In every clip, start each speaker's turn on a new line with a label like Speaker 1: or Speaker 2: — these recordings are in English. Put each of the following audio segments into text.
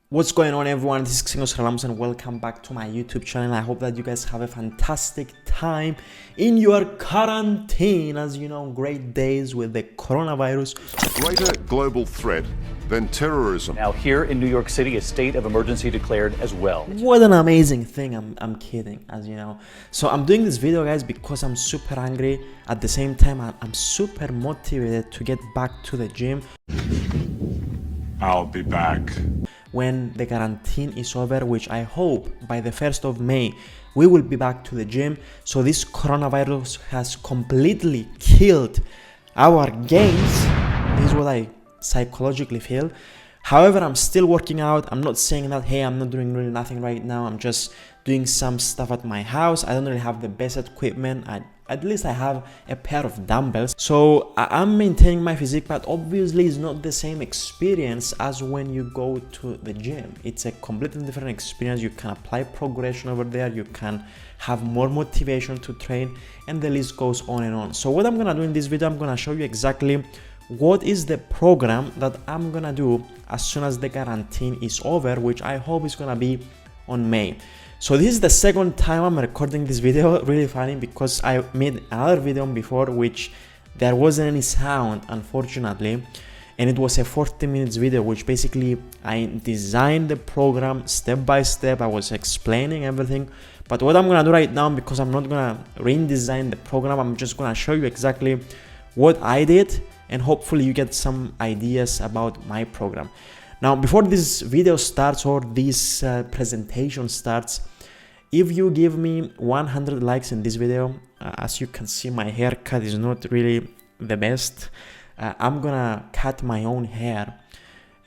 Speaker 1: What's going on, everyone? This is Xenios Charalambous and welcome back to my YouTube channel. I hope that you guys have a fantastic time in your quarantine. As you know, great days with the coronavirus.
Speaker 2: Greater global threat than terrorism.
Speaker 3: Now here in New York City, a state of emergency declared as well.
Speaker 1: What an amazing thing. I'm kidding, as you know. So I'm doing this video, guys, because I'm super angry. At the same time, I'm super motivated to get back to the gym.
Speaker 2: I'll be back.
Speaker 1: When the quarantine is over, which I hope by the 1st of May, we will be back to the gym. So this coronavirus has completely killed our gains. This is what I psychologically feel. However, I'm still working out. I'm not saying that, hey, I'm not doing really nothing right now. I'm just doing some stuff at my house. I don't really have the best equipment. At least I have a pair of dumbbells. So I'm maintaining my physique, but obviously it's not the same experience as when you go to the gym. It's a completely different experience. You can apply progression over there. You can have more motivation to train, and the list goes on and on. So what I'm gonna do in this video, I'm gonna show you exactly what is the program that I'm gonna do as soon as the quarantine is over, which I hope is gonna be on May. So this is the second time I'm recording this video. Really funny, because I made another video before which there wasn't any sound, unfortunately, and it was a 40 minutes video, which basically I designed the program step by step. I was explaining everything. But what I'm gonna do right now, because I'm not gonna redesign the program, I'm just gonna show you exactly what I did, and hopefully you get some ideas about my program. Now, before this video starts, or this presentation starts, if you give me 100 likes in this video, as you can see, my haircut is not really the best. I'm gonna cut my own hair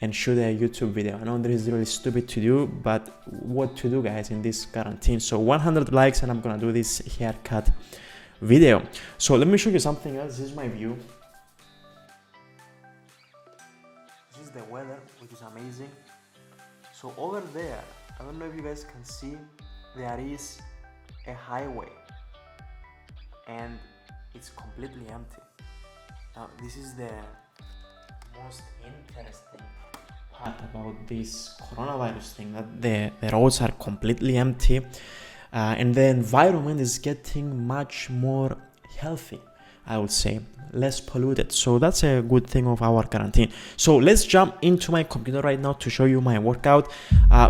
Speaker 1: and shoot a YouTube video. I know this is really stupid to do, but what to do, guys, in this quarantine? So 100 likes and I'm gonna do this haircut video. So let me show you something else. This is my view. This is the weather, which is amazing. So over there, I don't know if you guys can see, there is a highway and it's completely empty. Now this is the most interesting part about this coronavirus thing, that the roads are completely empty, and the environment is getting much more healthy, I would say, less polluted. So that's a good thing of our quarantine. So let's jump into my computer right now to show you my workout.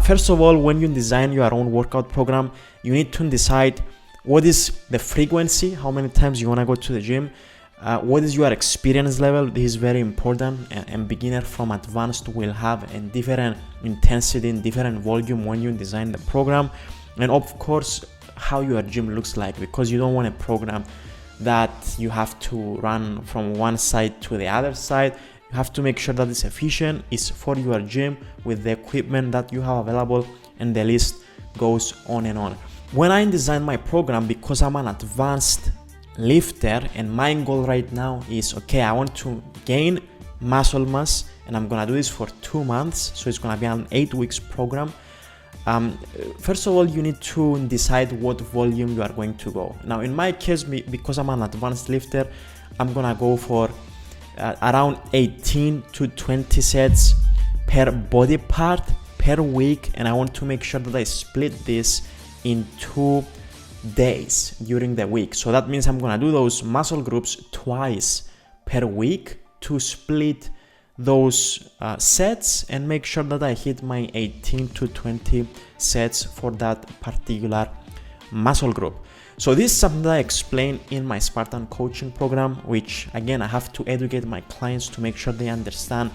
Speaker 1: First of all, when you design your own workout program, you need to decide what is the frequency, how many times you want to go to the gym, what is your experience level. This is very important, and beginner from advanced will have a different intensity and different volume when you design the program. And of course, how your gym looks like, because you don't want a program that you have to run from one side to the other side. You have to make sure that it's efficient, it's for your gym with the equipment that you have available, and the list goes on and on. When I design my program, because I'm an advanced lifter and my goal right now is, okay, I want to gain muscle mass, and I'm gonna do this for 2 months, so it's gonna be an 8 weeks program. First of all, you need to decide what volume you are going to go. Now in my case, because I'm an advanced lifter, I'm gonna go for around 18 to 20 sets per body part per week, and I want to make sure that I split this in 2 days during the week. So that means I'm gonna do those muscle groups twice per week to split those sets and make sure that I hit my 18 to 20 sets for that particular muscle group. So this is something that I explain in my Spartan coaching program, which again, I have to educate my clients to make sure they understand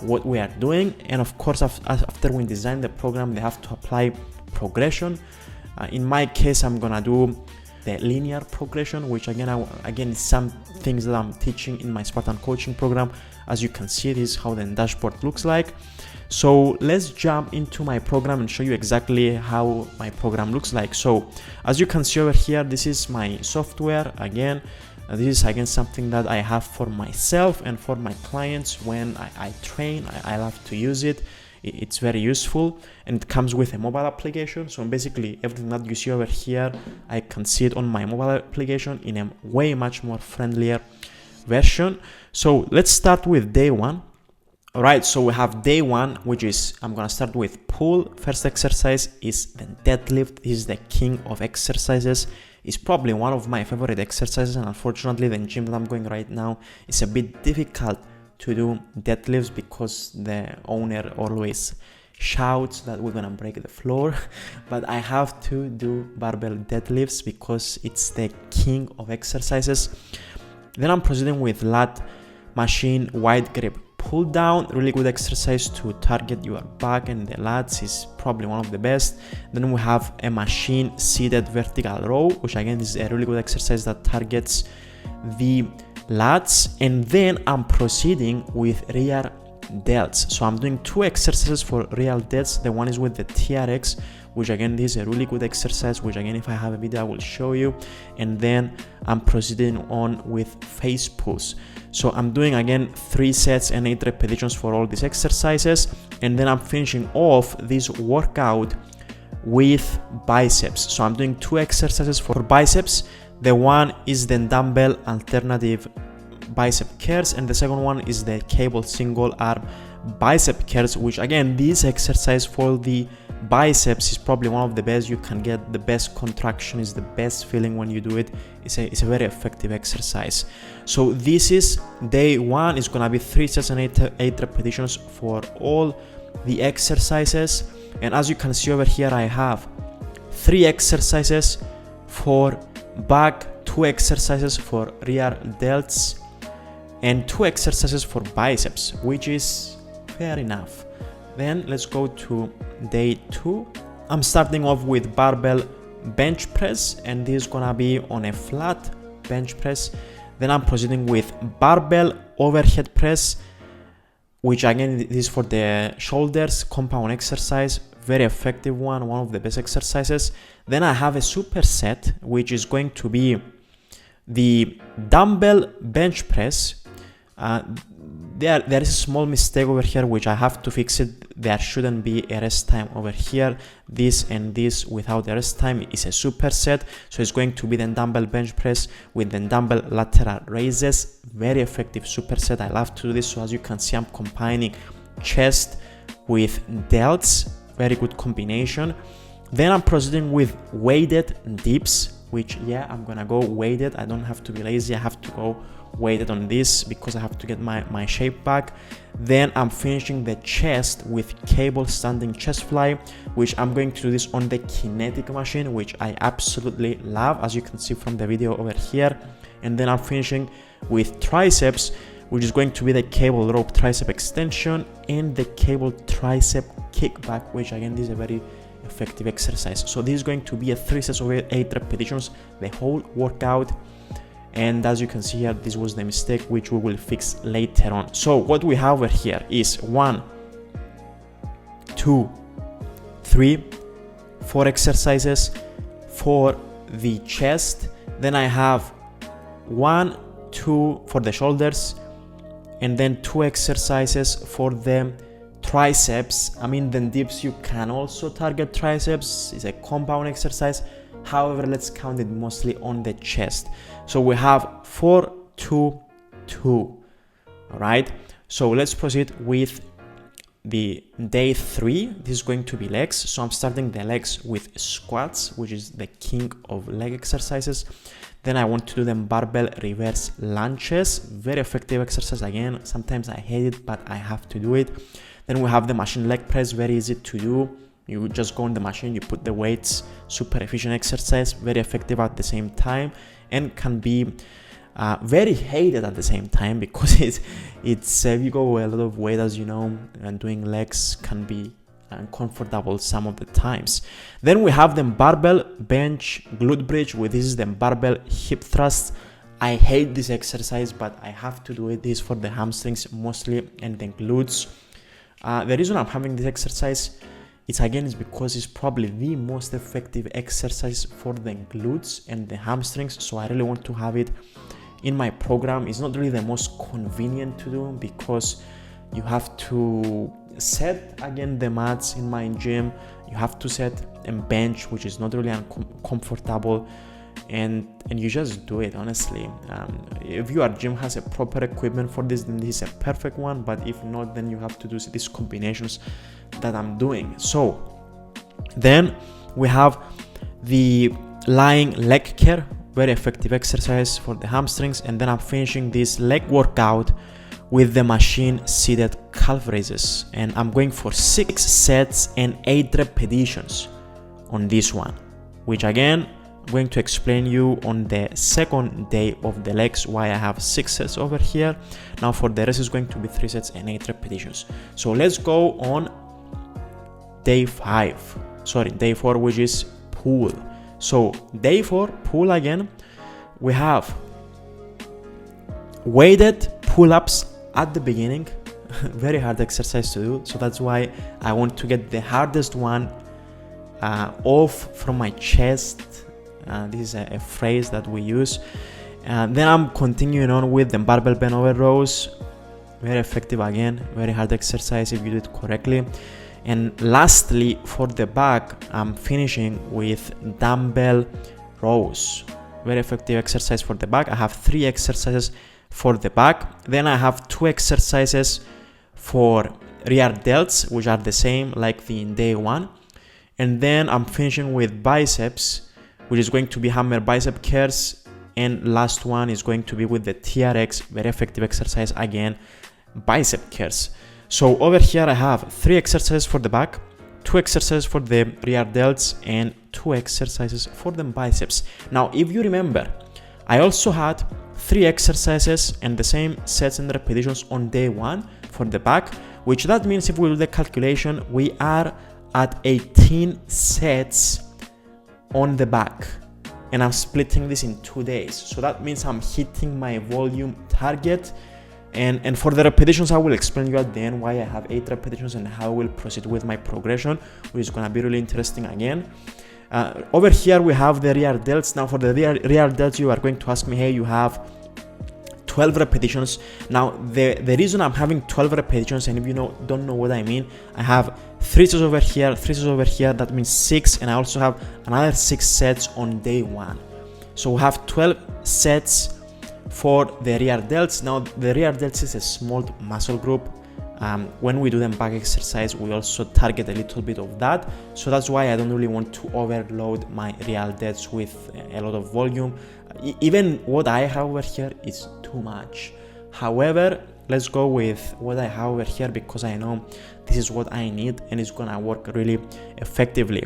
Speaker 1: what we are doing. And of course, after we design the program, they have to apply progression. In my case, I'm gonna do the linear progression, which again is some things that I'm teaching in my Spartan coaching program. As you can see, this is how the dashboard looks like. So let's jump into my program and show you exactly how my program looks like. So as you can see over here, this is my software. Again, this is again something that I have for myself and for my clients. When I train, I love to use it. It's very useful, and it comes with a mobile application. So basically everything that you see over here, I can see it on my mobile application in a way much more friendlier version. So let's start with day one. All right, so we have day one, which is, I'm gonna start with pull. First exercise is the deadlift. This is the king of exercises. It's probably one of my favorite exercises, and unfortunately the gym that I'm going right now is a bit difficult to do deadlifts because the owner always shouts that we're gonna break the floor. But I have to do barbell deadlifts because it's the king of exercises. Then I'm proceeding with lat machine wide grip pull down. Really good exercise to target your back and the lats, is probably one of the best. Then we have a machine seated vertical row, which again is a really good exercise that targets the lats. And then I'm proceeding with rear delts. So I'm doing two exercises for rear delts. The one is with the TRX, which again this is a really good exercise, which again if I have a video I will show you. And then I'm proceeding on with face pulls. So I'm doing again 3 sets and 8 repetitions for all these exercises, and then I'm finishing off this workout with biceps. So I'm doing 2 exercises for biceps. The one is the dumbbell alternative bicep curls, and the second one is the cable single arm bicep curls, which again this exercise for the biceps is probably one of the best. You can get the best contraction, is the best feeling when you do it. It's a very effective exercise. So this is day one. It's gonna be 3 sets and 8 repetitions for all the exercises. And as you can see over here, I have 3 exercises for back, 2 exercises for rear delts, and 2 exercises for biceps, which is fair enough. Then let's go to day 2. I'm starting off with barbell bench press, and this is gonna be on a flat bench press. Then I'm proceeding with barbell overhead press, which again this is for the shoulders compound exercise. Very effective one of the best exercises. Then I have a superset, which is going to be the dumbbell bench press. There is a small mistake over here which I have to fix it. There shouldn't be a rest time over here. This and this without a rest time is a superset. So it's going to be the dumbbell bench press with the dumbbell lateral raises. Very effective superset. I love to do this. So as you can see, I'm combining chest with delts. Very good combination. Then I'm proceeding with weighted dips, which I'm gonna go weighted. I don't have to be lazy. I have to go weighted on this because I have to get my shape back. Then I'm finishing the chest with cable standing chest fly, which I'm going to do this on the kinetic machine, which I absolutely love, as you can see from the video over here. And then I'm finishing with triceps, which is going to be the cable rope tricep extension and the cable tricep kickback, which again this is a very effective exercise. So this is going to be a 3 sets of 8 repetitions, the whole workout. And as you can see here, this was the mistake which we will fix later on. So what we have over here is 1, 2, 3, 4 exercises for the chest. Then I have 1, 2 for the shoulders, and then 2 exercises for the triceps. The dips, you can also target triceps. It's a compound exercise. However, let's count it mostly on the chest. So we have 4, 2, 2. All right. So let's proceed with the day 3. This is going to be legs. So I'm starting the legs with squats, which is the king of leg exercises. Then I want to do them barbell reverse lunges. Very effective exercise. Again, sometimes I hate it, but I have to do it. Then we have the machine leg press. Very easy to do. You just go on the machine, you put the weights. Super efficient exercise, very effective at the same time, and can be very hated at the same time because it's you go a lot of weight, as you know, and doing legs can be uncomfortable some of the times. Then we have the barbell bench glute bridge, with this is the barbell hip thrust. I hate this exercise, but I have to do it. This is for the hamstrings mostly and the glutes. The reason I'm having this exercise is because it's probably the most effective exercise for the glutes and the hamstrings. So I really want to have it in my program. It's not really the most convenient to do because you have to set again the mats in my gym. You have to set and bench, which is not really comfortable. and you just do it. Honestly, if your gym has a proper equipment for this, then this is a perfect one, but if not, then you have to do these combinations that I'm doing. So then we have the lying leg curl, very effective exercise for the hamstrings, and then I'm finishing this leg workout with the machine seated calf raises, and I'm going for 6 sets and 8 repetitions on this one, which again I'm going to explain you on the second day of the legs why I have 6 sets over here. Now for the rest is going to be 3 sets and 8 repetitions. So let's go on day 4, which is pull. So day 4 pull, again we have weighted pull-ups at the beginning. Very hard exercise to do, so that's why I want to get the hardest one off from my chest. This is a phrase that we use. Then I'm continuing on with the barbell bend over rows. Very effective, again very hard exercise if you do it correctly. And lastly, for the back, I'm finishing with dumbbell rows. Very effective exercise for the back. I have 3 exercises for the back. Then I have 2 exercises for rear delts, which are the same like the in day 1. And then I'm finishing with biceps, which is going to be hammer bicep curls. And last one is going to be with the TRX, very effective exercise, again bicep curls. So over here I have 3 exercises for the back, 2 exercises for the rear delts, and 2 exercises for the biceps. Now if you remember, I also had 3 exercises and the same sets and repetitions on day 1 for the back, which that means if we do the calculation, we are at 18 sets on the back, and I'm splitting this in 2 days. So that means I'm hitting my volume target. And for the repetitions, I will explain you at the end why I have 8 repetitions and how I will proceed with my progression, which is gonna be really interesting again. Over here we have the rear delts. Now for the rear delts, you are going to ask me, hey, you have 12 repetitions. Now the reason I'm having 12 repetitions, and if you don't know what I mean, I have 3 sets over here, 3 sets over here, that means 6, and I also have another 6 sets on day 1. So we have 12 sets for the rear delts. Now the rear delts is a small muscle group. When we do the back exercise, we also target a little bit of that, so that's why I don't really want to overload my rear delts with a lot of volume. Even what I have over here is too much. However, let's go with what I have over here, because I know this is what I need and it's gonna work really effectively.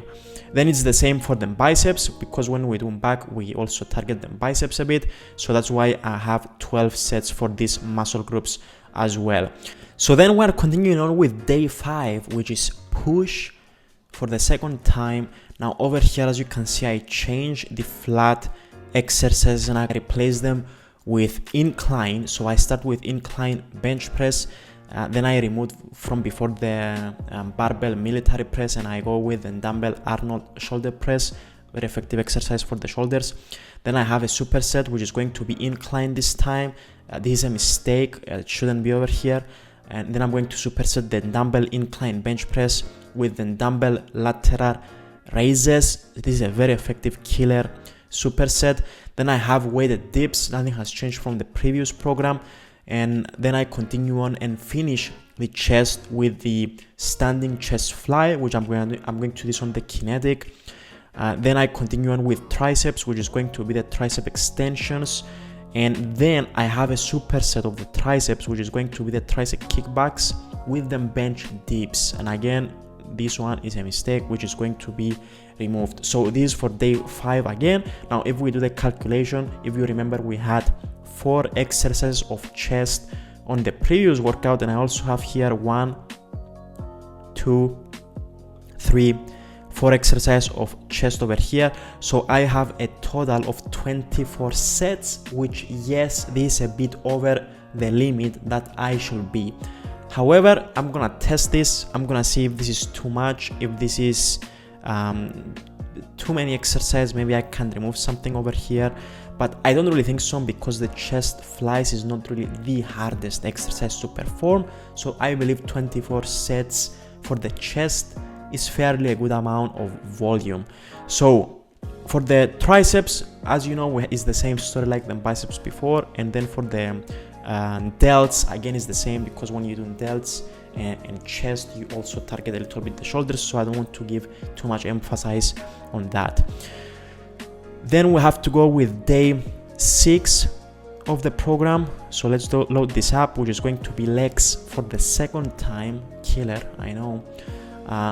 Speaker 1: Then it's the same for the biceps, because when we do back, we also target the biceps a bit, so that's why I have 12 sets for these muscle groups as well. So then we're continuing on with day 5, which is push for the second time. Now over here, as you can see, I changed the flat exercises and I replace them with incline. So I start with incline bench press, then I remove from before the barbell military press, and I go with the dumbbell Arnold shoulder press, very effective exercise for the shoulders. Then I have a superset, which is going to be incline this time. This is a mistake, it shouldn't be over here. And then I'm going to superset the dumbbell incline bench press with the dumbbell lateral raises. This is a very effective killer superset. Then I have weighted dips, nothing has changed from the previous program. And then I continue on and finish the chest with the standing chest fly, which I'm going to do this on the kinetic. Then I continue on with triceps, which is going to be the tricep extensions. And then I have a superset of the triceps, which is going to be the tricep kickbacks with the bench dips. And again, this one is a mistake, which is going to be removed. So this is for day 5 again. Now if we do the calculation, if you remember, we had 4 exercises of chest on the previous workout, and I also have here 1, 2, 3, 4 exercises of chest over here. So I have a total of 24 sets, which, yes, this is a bit over the limit that I should be. However, I'm gonna test this. I'm gonna see if this is too much, if this is too many exercises. Maybe I can remove something over here, but I don't really think so, because the chest flies is not really the hardest exercise to perform. So I believe 24 sets for the chest is fairly a good amount of volume. So For the triceps, as you know, is the same story like the biceps before. And then for the delts, again, is the same, because when you're doing delts and chest, you also target a little bit the shoulders, so I don't want to give too much emphasis on that. Then we have to go with day 6 of the program. So let's load this up, which is going to be legs for the second time. Killer, I know.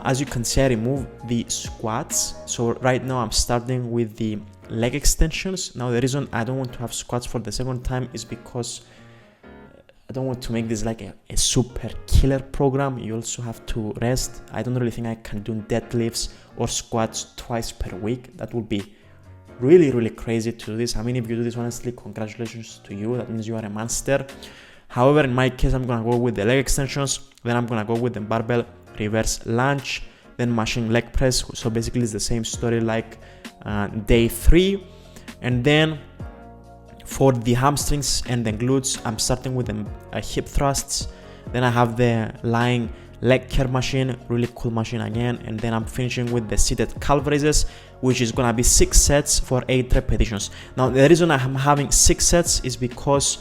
Speaker 1: As you can see, I removed the squats. So right now I'm starting with the leg extensions. Now the reason I don't want to have squats for the second time is because I don't want to make this like a super killer program. You also have to rest. I don't really think I can do deadlifts or squats twice per week. That would be really crazy to do this. I mean, if you do this, honestly, congratulations to you. That means you are a monster. However, in my case, I'm gonna go with the leg extensions. Then I'm gonna go with the barbell reverse lunge, then machine leg press. So basically it's the same story like day 3. And then for the hamstrings and the glutes, I'm starting with the hip thrusts. Then I have the lying leg curl machine, really cool machine again. And then I'm finishing with the seated calf raises, which is gonna be 6 sets for 8 repetitions. Now the reason I'm having 6 sets is because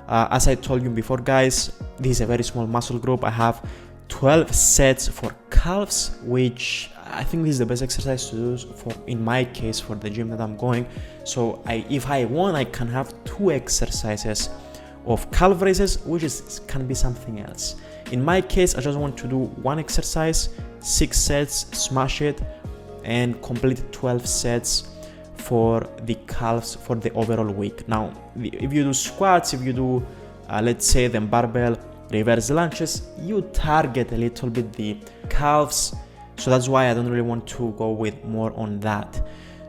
Speaker 1: as I told you before, guys, this is a very small muscle group. I have 12 sets for calves, which I think this is the best exercise to do for, in my case, for the gym that I'm going. So if I want, I can have 2 exercises of calf raises, which can be something else. In my case, I just want to do 1 exercise, 6 sets, smash it, and complete 12 sets for the calves for the overall week. Now, if you do squats, if you do, let's say, the barbell reverse lunges, you target a little bit the calves. So that's why I don't really want to go with more on that.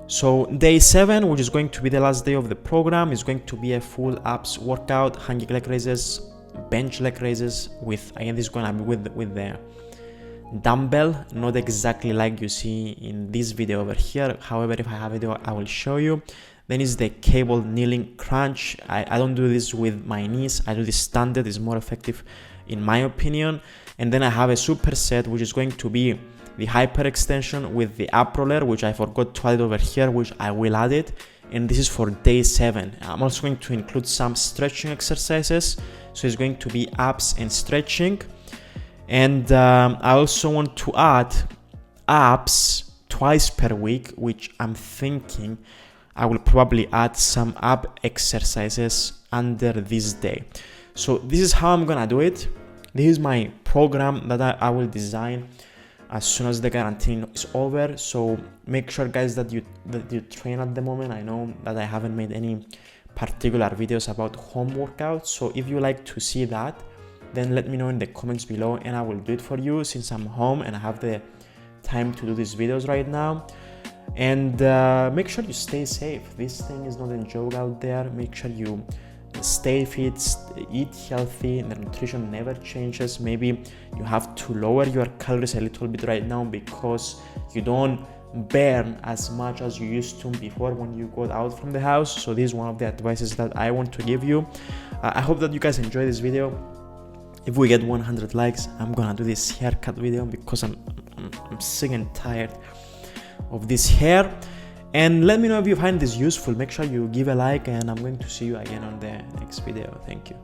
Speaker 1: So day 7, which is going to be the last day of the program, is going to be a full abs workout, hanging leg raises, bench leg raises with, again, this is going to be with the dumbbell, not exactly like you see in this video over here. However, if I have a video, I will show you. Then is the cable kneeling crunch. I don't do this with my knees. I do this standard. It's more effective in my opinion. And then I have a superset, which is going to be the hyperextension with the up roller, which I forgot to add over here, which I will add it. And this is for day 7. I'm also going to include some stretching exercises. So it's going to be abs and stretching. And I also want to add abs twice per week, which I'm thinking I will probably add some ab exercises under this day. So this is how I'm gonna do it. This is my program that I will design as soon as the quarantine is over. So make sure, guys, that you train at the moment. I know that I haven't made any particular videos about home workouts. So if you like to see that, then let me know in the comments below and I will do it for you, since I'm home and I have the time to do these videos right now. And make sure you stay safe. This thing is not a joke out there. Make sure you stay fit, eat healthy. The nutrition never changes. Maybe you have to lower your calories a little bit right now because you don't burn as much as you used to before when you got out from the house. So this is one of the advices that I want to give you. I hope that you guys enjoy this video. If we get 100 likes, I'm gonna do this haircut video because I'm sick and tired of this hair. And let me know if you find this useful. Make sure you give a like, and I'm going to see you again on the next video. Thank you.